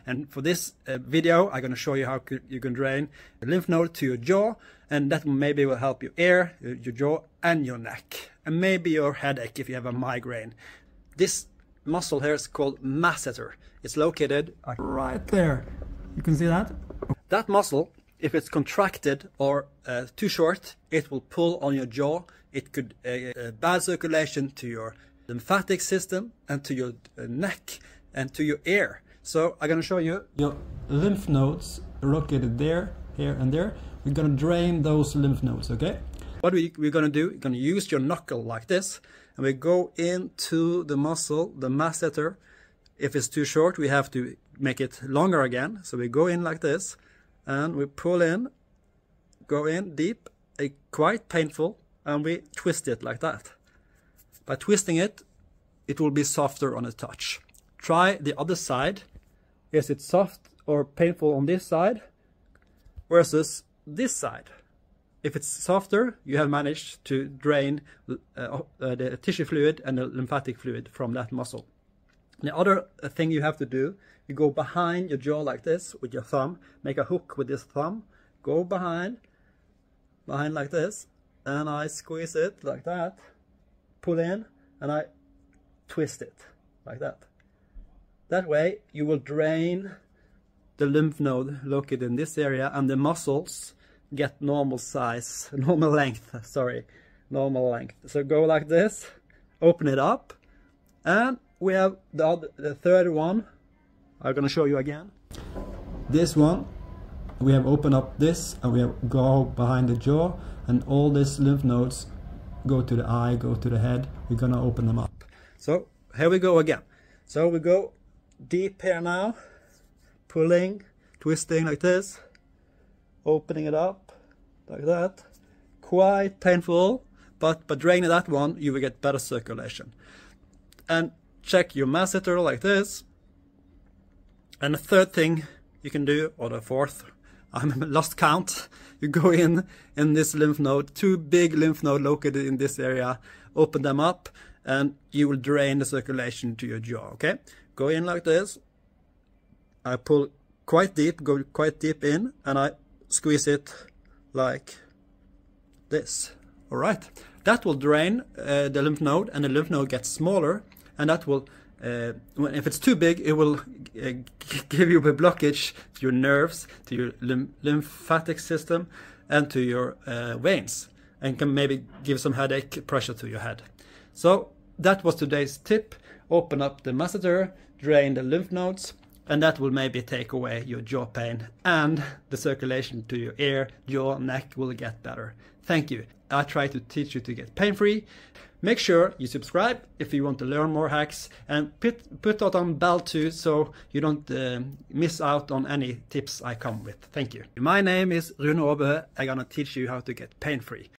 And for this video, I'm going to show you how you can drain the lymph node to your jaw, and that maybe will help your ear, your jaw, and your neck, and maybe your headache if you have a migraine. This muscle here is called masseter. It's located right there. You can see that? That muscle, if it's contracted or too short, it will pull on your jaw. It could bad circulation to your lymphatic system and to your neck and to your ear. So I'm going to show you your lymph nodes located there, here and there. We're going to drain those lymph nodes, okay? What we're going to do, we're going to use your knuckle like this, and we go into the muscle, the masseter. If it's too short, we have to make it longer again. So we go in like this, and we pull in, go in deep, quite painful, and we twist it like that. By twisting it, it will be softer on a touch. Try the other side. Is it soft or painful on this side versus this side? If it's softer, you have managed to drain the tissue fluid and the lymphatic fluid from that muscle. The other thing you have to do, you go behind your jaw like this with your thumb, make a hook with this thumb, go behind like this, and I squeeze it like that, pull in, and I twist it like that. That way you will drain the lymph node located in this area, and the muscles get normal size, normal length. So go like this, open it up, and we have the third one. I'm going to show you again. This one, we have opened up this, and we have go behind the jaw, and all these lymph nodes go to the eye, go to the head. We're going to open them up. So here we go again. So we go deep here now, pulling, twisting like this, opening it up like that. Quite painful, but by draining that one, you will get better circulation. And check your masseter like this. And the third thing you can do, or the fourth, I'm lost count. You go in this lymph node, two big lymph nodes located in this area, open them up, and you will drain the circulation to your jaw, okay? Go in like this. I pull quite deep, go quite deep in, and I squeeze it like this. All right, that will drain the lymph node, and the lymph node gets smaller, and that will, if it's too big, it will give you a blockage to your nerves, to your lymphatic system, and to your veins, and can maybe give some headache, pressure to your head. So that was today's tip. Open up the masseter, drain the lymph nodes, and that will maybe take away your jaw pain, and the circulation to your ear, jaw, neck will get better. Thank you. I try to teach you to get pain-free. Make sure you subscribe if you want to learn more hacks, and put that on bell too, so you don't miss out on any tips I come with. Thank you. My name is Rune Aabø. I'm gonna teach you how to get pain-free.